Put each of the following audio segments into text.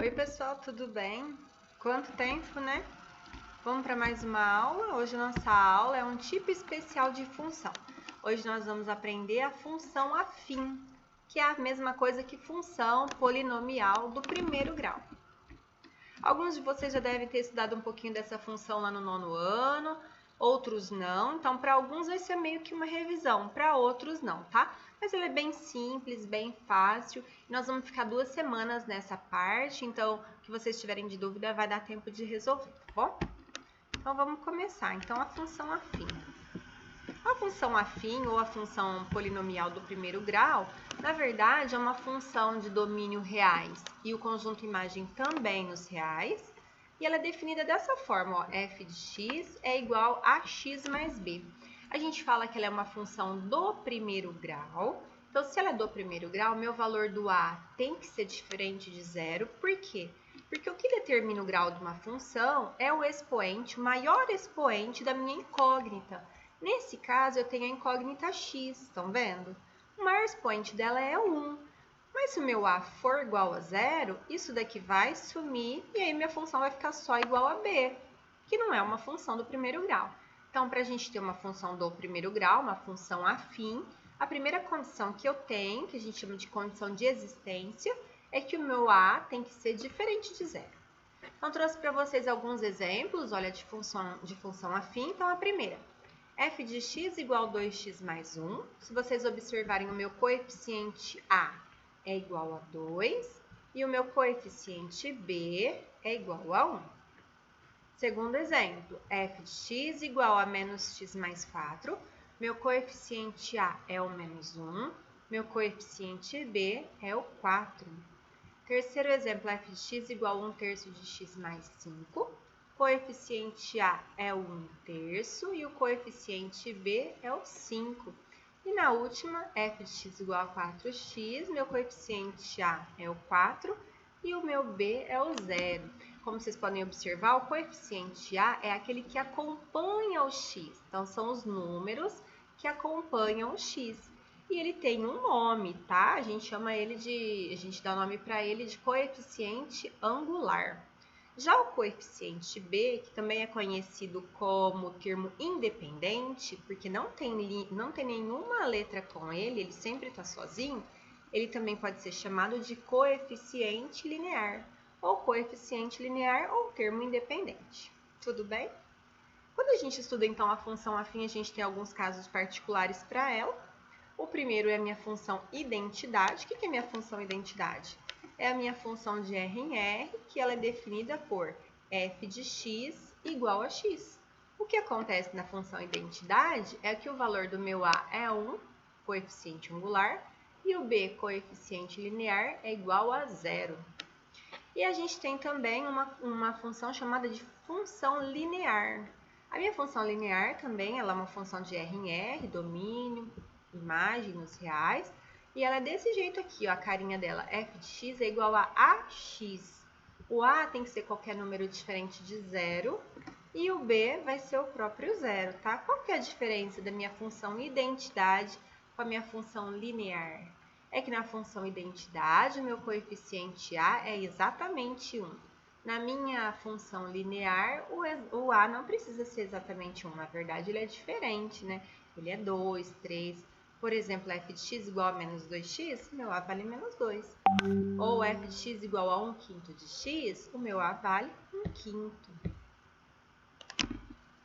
Oi pessoal, tudo bem? Quanto tempo, né? Vamos para mais uma aula. Hoje nossa aula é um tipo especial de função. Hoje nós vamos aprender a função afim, que é a mesma coisa que função polinomial do primeiro grau. Alguns de vocês já devem ter estudado um pouquinho dessa função lá no nono ano, outros não. Então, para alguns vai ser meio que uma revisão, para outros não, tá? Mas ela é bem simples, bem fácil. Nós vamos ficar 2 semanas nessa parte, então, o que vocês tiverem de dúvida vai dar tempo de resolver, tá bom? Então, vamos começar. Então, a função afim. A função afim, ou a função polinomial do primeiro grau, na verdade, é uma função de domínio reais e o conjunto imagem também nos reais. E ela é definida dessa forma, ó, f de x é igual a x mais b. A gente fala que ela é uma função do primeiro grau. Então, se ela é do primeiro grau, meu valor do a tem que ser diferente de zero. Por quê? Porque o que determina o grau de uma função é o expoente, o maior expoente da minha incógnita. Nesse caso, eu tenho a incógnita x, estão vendo? O maior expoente dela é 1. Mas se o meu a for igual a zero, isso daqui vai sumir e aí minha função vai ficar só igual a b, que não é uma função do primeiro grau. Então, para a gente ter uma função do primeiro grau, uma função afim, a primeira condição que eu tenho, que a gente chama de condição de existência, é que o meu a tem que ser diferente de zero. Então, trouxe para vocês alguns exemplos, olha, de função afim. Então, a primeira, f de x igual a 2x mais 1. Se vocês observarem, o meu coeficiente a é igual a 2 e o meu coeficiente b é igual a 1. Segundo exemplo, f de x igual a menos x mais 4. Meu coeficiente a é o menos 1, meu coeficiente b é o 4. Terceiro exemplo, f de x igual a 1/3 de x mais 5. Coeficiente a é o 1/3 e o coeficiente b é o 5. E na última, f de x igual a 4x, meu coeficiente a é o 4 e o meu b é o 0. Como vocês podem observar, o coeficiente a é aquele que acompanha o x. Então, são os números que acompanham o x. E ele tem um nome, tá? A gente dá nome para ele de coeficiente angular. Já o coeficiente b, que também é conhecido como termo independente, porque não tem nenhuma letra com ele sempre está sozinho, ele também pode ser chamado de coeficiente linear, ou coeficiente linear ou termo independente. Tudo bem? Quando a gente estuda, então, a função afim, a gente tem alguns casos particulares para ela. O primeiro é a minha função identidade. O que é a minha função identidade? É a minha função de R em R, que ela é definida por f de x igual a x. O que acontece na função identidade é que o valor do meu a é 1, coeficiente angular, e o b, coeficiente linear, é igual a 0. E a gente tem também uma função chamada de função linear. A minha função linear também ela é uma função de R em R, domínio, imagem nos reais. E ela é desse jeito aqui, ó, a carinha dela, f de x é igual a ax. O a tem que ser qualquer número diferente de 0 e o b vai ser o próprio 0, tá? Qual que é a diferença da minha função identidade com a minha função linear? É que na função identidade, o meu coeficiente a é exatamente 1. Na minha função linear, o a não precisa ser exatamente 1. Na verdade, ele é diferente, né? Ele é 2, 3. Por exemplo, f de x igual a menos 2x, meu a vale menos 2. Ou f de x igual a 1/5 de x, o meu a vale 1/5.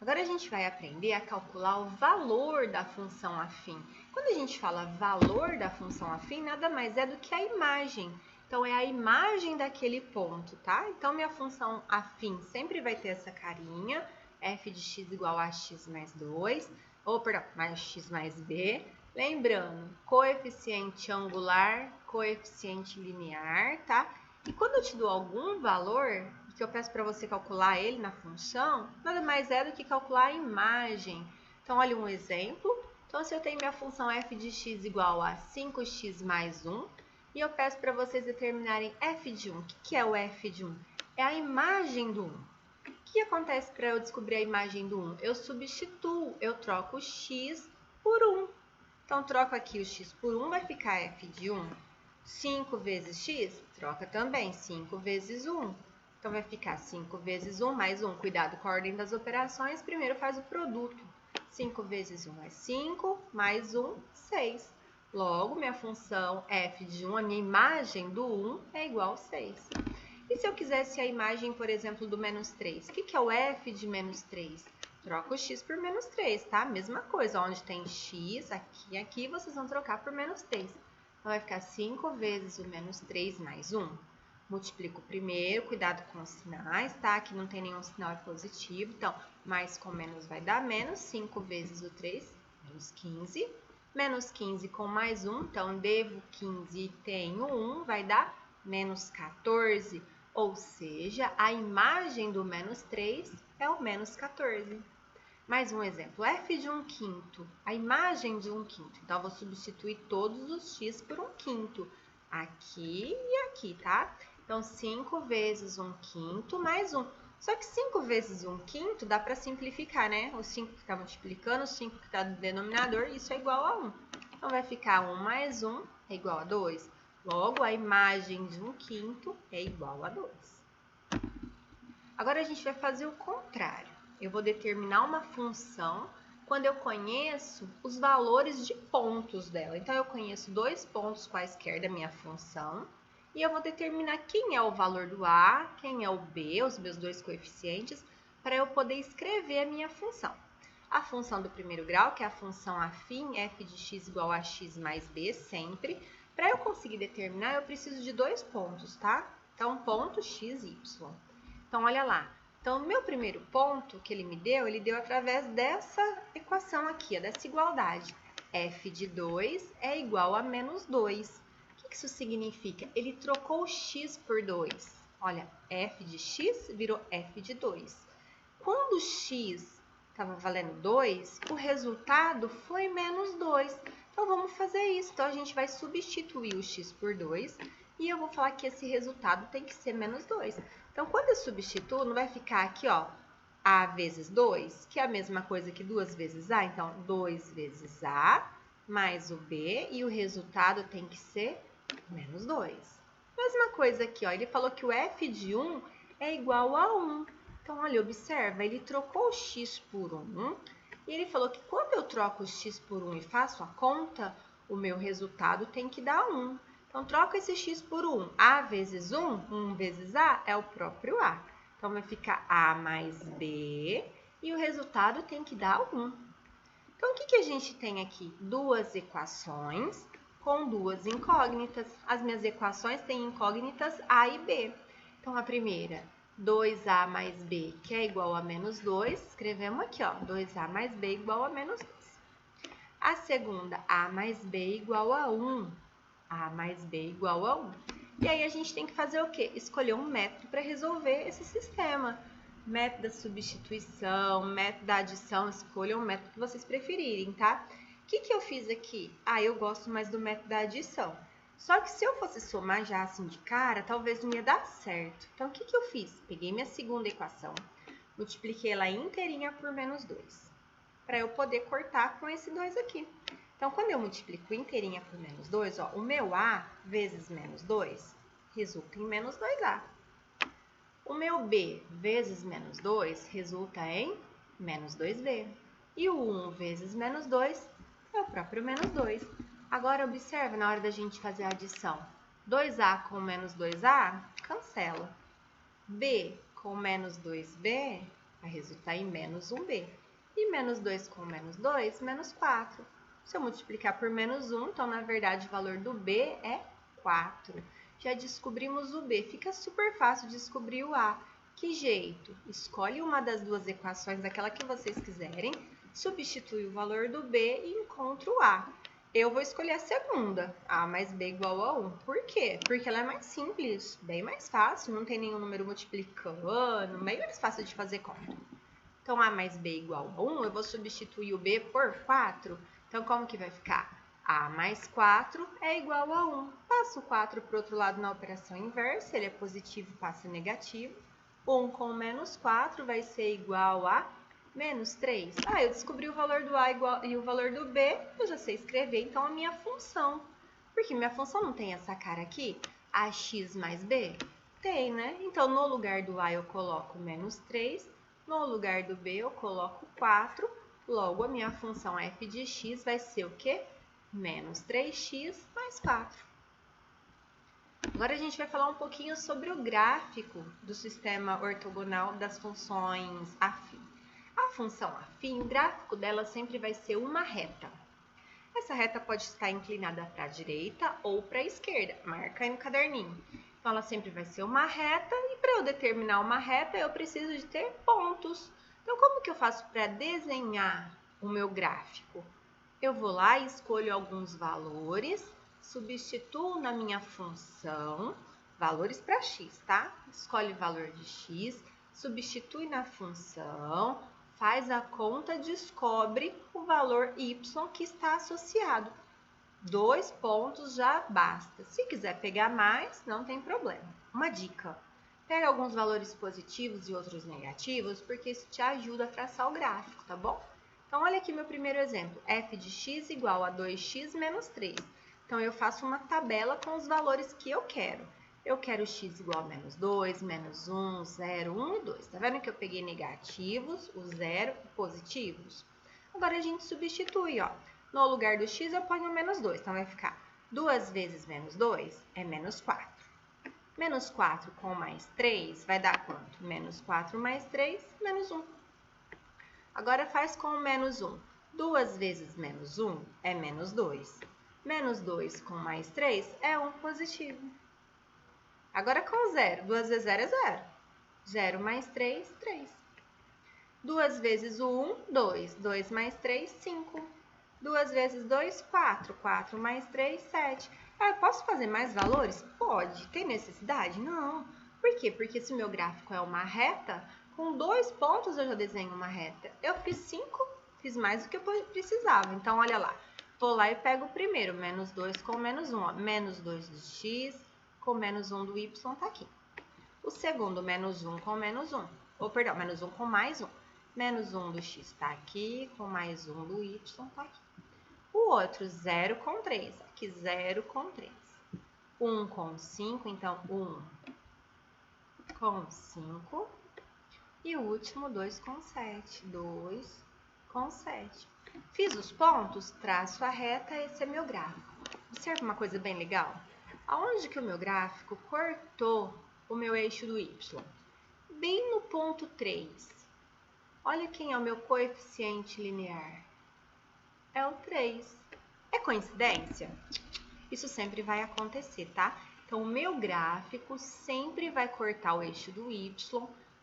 Agora a gente vai aprender a calcular o valor da função afim. Quando a gente fala valor da função afim, nada mais é do que a imagem. Então, é a imagem daquele ponto, tá? Então, minha função afim sempre vai ter essa carinha, f de x igual a x mais 2, ou, perdão, mais x mais b. Lembrando, coeficiente angular, coeficiente linear, tá? E quando eu te dou algum valor, que eu peço para você calcular ele na função, nada mais é do que calcular a imagem. Então, olha um exemplo. Então, se eu tenho minha função f de x igual a 5x mais 1, e eu peço para vocês determinarem f de 1. O que é o f de 1? É a imagem do 1. O que acontece para eu descobrir a imagem do 1? Eu substituo, eu troco o x por 1. Então, troco aqui o x por 1, vai ficar f de 1. 5 vezes x, Troca também, 5 vezes 1. Então, vai ficar 5 vezes 1 mais 1. Cuidado com a ordem das operações. Primeiro faz o produto. 5 vezes 1 é 5, mais 1, 6. Logo, minha função f de 1, a minha imagem do 1 é igual a 6. E se eu quisesse a imagem, por exemplo, do menos 3? O que é o f de menos 3? Troca o x por menos 3, tá? Mesma coisa, onde tem x, aqui e aqui, vocês vão trocar por menos 3. Então, vai ficar 5 vezes o menos 3 mais 1. Multiplico primeiro, cuidado com os sinais, tá? Aqui não tem nenhum sinal positivo, então, mais com menos vai dar menos. 5 vezes o 3, menos 15. Menos 15 com mais 1, então, devo 15 e tenho 1, vai dar menos 14. Ou seja, a imagem do menos 3 é o menos 14. Mais um exemplo, f de 1/5, a imagem de 1/5. Então, eu vou substituir todos os x por 1/5, aqui e aqui, tá? Então, 5 vezes 1/5 mais 1. Só que 5 vezes 1/5 dá para simplificar, né? O 5 que está multiplicando, o 5 que está no denominador, isso é igual a 1. Então, vai ficar 1 mais 1 é igual a 2. Logo, a imagem de 1/5 é igual a 2. Agora, a gente vai fazer o contrário. Eu vou determinar uma função quando eu conheço os valores de pontos dela. Então, eu conheço 2 pontos quaisquer da minha função e eu vou determinar quem é o valor do a, quem é o b, os meus 2 coeficientes, para eu poder escrever a minha função. A função do primeiro grau, que é a função afim, f de x igual a x mais b, sempre. Para eu conseguir determinar, eu preciso de 2 pontos, tá? Então, ponto x, y. Então, olha lá. Então, o meu primeiro ponto que ele deu através dessa equação aqui, ó, dessa igualdade. F de 2 é igual a menos 2. O que isso significa? Ele trocou o x por 2. Olha, f de x virou f de 2. Quando o x estava valendo 2, o resultado foi menos 2. Então, vamos fazer isso. Então, a gente vai substituir o x por 2 e eu vou falar que esse resultado tem que ser menos 2. Então, quando eu substituo, não vai ficar aqui, ó, a vezes 2, que é a mesma coisa que 2 vezes a. Então, 2 vezes a mais o b e o resultado tem que ser menos 2. Mesma coisa aqui, ó, ele falou que o f de 1 é igual a 1. Então, olha, observa, ele trocou o x por 1 e ele falou que quando eu troco o x por 1 e faço a conta, o meu resultado tem que dar 1. Então, troca esse x por 1. A vezes 1, 1 vezes a é o próprio a. Então, vai ficar a mais b e o resultado tem que dar 1. Então, o que a gente tem aqui? 2 equações com 2 incógnitas. As minhas equações têm incógnitas a e b. Então, a primeira, 2a mais b, que é igual a menos 2. Escrevemos aqui, ó, 2a mais b igual a menos 2. A segunda, a mais b igual a 1. A mais b igual a 1. E aí, a gente tem que fazer o quê? Escolher um método para resolver esse sistema. Método da substituição, método da adição, escolha um método que vocês preferirem, tá? O que eu fiz aqui? Ah, eu gosto mais do método da adição. Só que se eu fosse somar já assim de cara, talvez não ia dar certo. Então, o que eu fiz? Peguei minha segunda equação, multipliquei ela inteirinha por menos 2, para eu poder cortar com esse 2 aqui. Então, quando eu multiplico inteirinha por menos 2, ó, o meu a vezes menos 2 resulta em menos 2a. O meu b vezes menos 2 resulta em menos 2b. E o 1 vezes menos 2 é o próprio menos 2. Agora, observa na hora da gente fazer a adição. 2a com menos 2a, cancela. b com menos 2b vai resultar em menos 1b. E menos 2 com menos 2, menos 4. Se eu multiplicar por menos 1, então, na verdade, o valor do b é 4. Já descobrimos o b. Fica super fácil descobrir o a. Que jeito? Escolhe uma das duas equações, aquela que vocês quiserem, substitui o valor do b e encontra o a. Eu vou escolher a segunda, a mais b igual a 1. Por quê? Porque ela é mais simples, bem mais fácil, não tem nenhum número multiplicando, bem mais fácil de fazer conta. Então, a mais b igual a 1, eu vou substituir o b por 4. Então, como que vai ficar? A mais 4 é igual a 1. Passo o 4 para o outro lado na operação inversa, ele é positivo, passa negativo. 1 com menos 4 vai ser igual a menos 3. Ah, eu descobri o valor do a e o valor do b, eu já sei escrever, então, a minha função. Porque minha função não tem essa cara aqui? ax mais b? Tem, né? Então, no lugar do a eu coloco menos 3, no lugar do b eu coloco 4, logo a minha função f de x vai ser o quê? Menos 3x mais 4. Agora a gente vai falar um pouquinho sobre o gráfico do sistema ortogonal das funções afim. A função afim, o gráfico dela sempre vai ser uma reta. Essa reta pode estar inclinada para a direita ou para a esquerda, marca aí no caderninho. Então, ela sempre vai ser uma reta e para eu determinar uma reta, eu preciso de ter pontos. Então, como que eu faço para desenhar o meu gráfico? Eu vou lá e escolho alguns valores, substituo na minha função, valores para x, tá? Escolhe o valor de x, substitui na função, faz a conta, descobre o valor y que está associado. 2 pontos já basta. Se quiser pegar mais, não tem problema. Uma dica: pega alguns valores positivos e outros negativos, porque isso te ajuda a traçar o gráfico, tá bom? Então, olha aqui meu primeiro exemplo. F de x igual a 2x menos 3. Então, eu faço uma tabela com os valores que eu quero. Eu quero x igual a menos 2, menos 1, 0, 1 e 2. Tá vendo que eu peguei negativos, o 0 e positivos? Agora, a gente substitui, ó. No lugar do x, eu ponho menos 2. Então, vai ficar 2 vezes menos 2 é menos 4. Menos 4 com mais 3 vai dar quanto? Menos 4 mais 3, menos 1. Agora, faz com o menos 1. 2 vezes menos 1 é menos 2. Menos 2 com mais 3 é 1 positivo. Agora, com 0. 2 vezes 0 é 0. 0 mais 3, 3. 2 vezes o 1, 2. 2 mais 3, 5. 2 vezes 2, 4. 4 mais 3, 7. Ah, eu posso fazer mais valores? Pode. Tem necessidade? Não. Por quê? Porque se o meu gráfico é uma reta, com 2 pontos eu já desenho uma reta. Eu fiz 5, fiz mais do que eu precisava. Então, olha lá. Vou lá e pego o primeiro, menos 2 com menos 1. Ó. Menos 2 do x com menos 1 do y tá aqui. O segundo, menos 1 com menos 1. Ou, perdão, menos 1 com mais 1. Menos 1 do x está aqui, com mais 1 do y está aqui. O outro, 0 com 3. Aqui, 0 com 3. 1 com 5, então 1 com 5. E o último, 2 com 7. 2 com 7. Fiz os pontos, traço a reta, esse é meu gráfico. Observa uma coisa bem legal. Aonde que o meu gráfico cortou o meu eixo do y? Bem no ponto 3. Olha quem é o meu coeficiente linear. É o 3. É coincidência? Isso sempre vai acontecer, tá? Então, o meu gráfico sempre vai cortar o eixo do y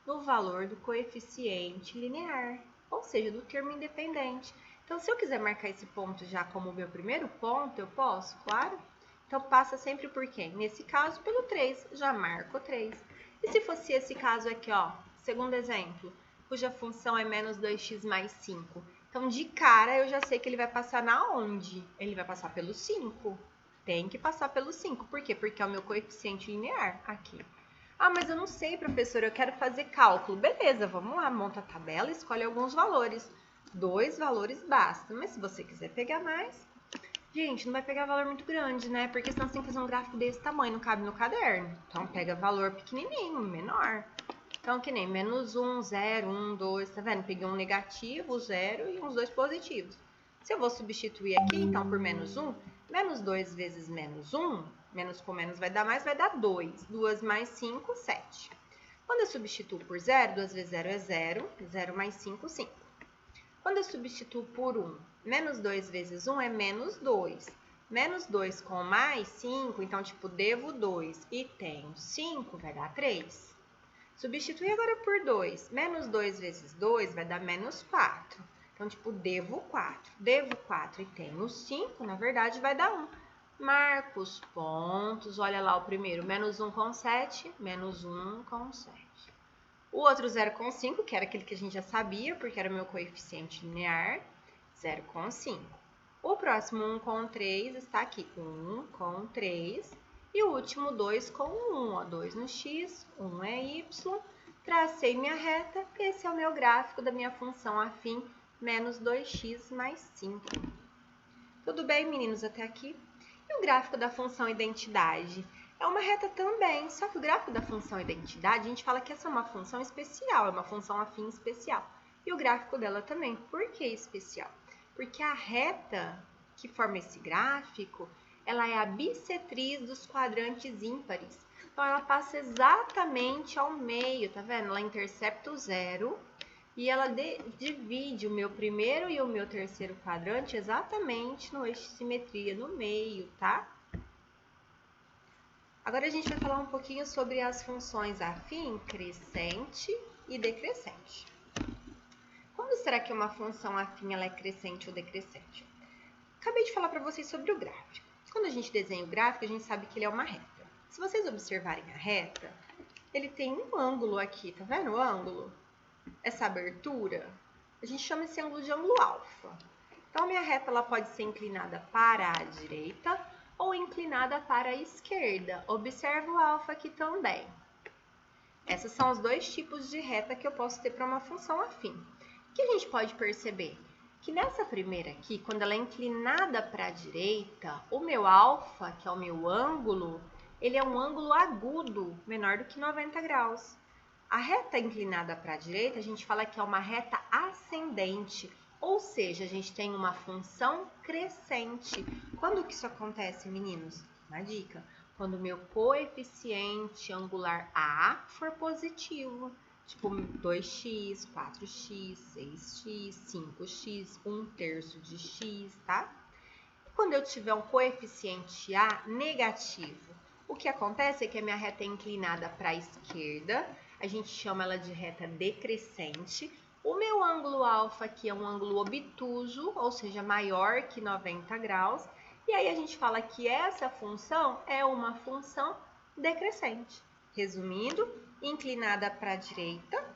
no valor do coeficiente linear, ou seja, do termo independente. Então, se eu quiser marcar esse ponto já como o meu primeiro ponto, eu posso, claro. Então, passa sempre por quem? Nesse caso, pelo 3. Já marco 3. E se fosse esse caso aqui, ó, segundo exemplo, cuja função é menos 2x mais 5. Então, de cara, eu já sei que ele vai passar na onde? Ele vai passar pelo 5. Tem que passar pelo 5. Por quê? Porque é o meu coeficiente linear aqui. Ah, mas eu não sei, professora, eu quero fazer cálculo. Beleza, vamos lá, monta a tabela e escolhe alguns valores. 2 valores basta. Mas se você quiser pegar mais... Gente, não vai pegar valor muito grande, né? Porque senão você tem que fazer um gráfico desse tamanho, não cabe no caderno. Então, pega valor pequenininho, menor. Então, que nem menos 1, 0, 1, 2, tá vendo? Peguei um negativo, 0 e uns 2 positivos. Se eu vou substituir aqui, então, por menos 1, menos 2 vezes menos 1, menos com menos vai dar mais, vai dar 2. 2 mais 5, 7. Quando eu substituo por 0, 2 vezes 0 é 0, 0 mais 5, 5. Quando eu substituo por 1, menos 2 vezes 1 é menos 2. Menos 2 com mais 5, então, tipo, devo 2 e tenho 5, vai dar 3. Substitui agora por 2. Menos 2 vezes 2 vai dar menos 4. Então, tipo, devo 4. Devo 4 e tenho 5, na verdade, vai dar 1. Marco os pontos. Olha lá o primeiro, menos 1 com 7, menos 1 com 7. O outro 0 com 5, que era aquele que a gente já sabia, porque era o meu coeficiente linear, 0 com 5. O próximo 1 com 3 está aqui, 1 com 3. E o último 2 com 1, ó, 2 no x, 1 é y. Tracei minha reta, esse é o meu gráfico da minha função afim, menos 2x mais 5. Tudo bem, meninos, até aqui? E o gráfico da função identidade? É uma reta também, só que o gráfico da função identidade, a gente fala que essa é uma função especial, é uma função afim especial. E o gráfico dela também. Por que especial? Porque a reta que forma esse gráfico, ela é a bissetriz dos quadrantes ímpares. Então, ela passa exatamente ao meio, tá vendo? Ela intercepta o zero e ela divide o meu primeiro e o meu terceiro quadrante exatamente no eixo de simetria, no meio, tá? Agora a gente vai falar um pouquinho sobre as funções afim, crescente e decrescente. Quando será que uma função afim ela é crescente ou decrescente? Acabei de falar para vocês sobre o gráfico. Quando a gente desenha o gráfico, a gente sabe que ele é uma reta. Se vocês observarem a reta, ele tem um ângulo aqui, tá vendo o ângulo? Essa abertura, a gente chama esse ângulo de ângulo alfa. Então, a minha reta ela pode ser inclinada para a direita ou inclinada para a esquerda. Observa o alfa aqui também. Esses são os dois tipos de reta que eu posso ter para uma função afim. O que a gente pode perceber? Que nessa primeira aqui, quando ela é inclinada para a direita, o meu alfa, que é o meu ângulo, ele é um ângulo agudo, menor do que 90 graus. A reta inclinada para a direita, a gente fala que é uma reta ascendente, ou seja, a gente tem uma função crescente. Quando que isso acontece, meninos? Uma dica. Quando o meu coeficiente angular A for positivo, tipo 2x, 4x, 6x, 5x, 1/3 de x, tá? Quando eu tiver um coeficiente A negativo, o que acontece é que a minha reta é inclinada para a esquerda, a gente chama ela de reta decrescente. O meu ângulo alfa aqui é um ângulo obtuso, ou seja, maior que 90 graus. E aí a gente fala que essa função é uma função decrescente. Resumindo, inclinada para a direita,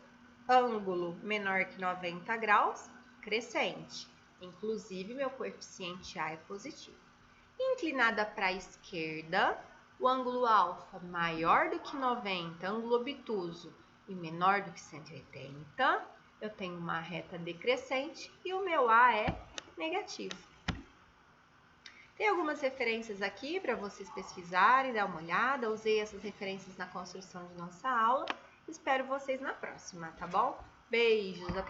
ângulo menor que 90 graus, crescente. Inclusive, meu coeficiente A é positivo. Inclinada para a esquerda, o ângulo alfa maior do que 90, ângulo obtuso, e menor do que 180, eu tenho uma reta decrescente e o meu A é negativo. Tem algumas referências aqui para vocês pesquisarem, dar uma olhada. Usei essas referências na construção de nossa aula. Espero vocês na próxima, tá bom? Beijos! Até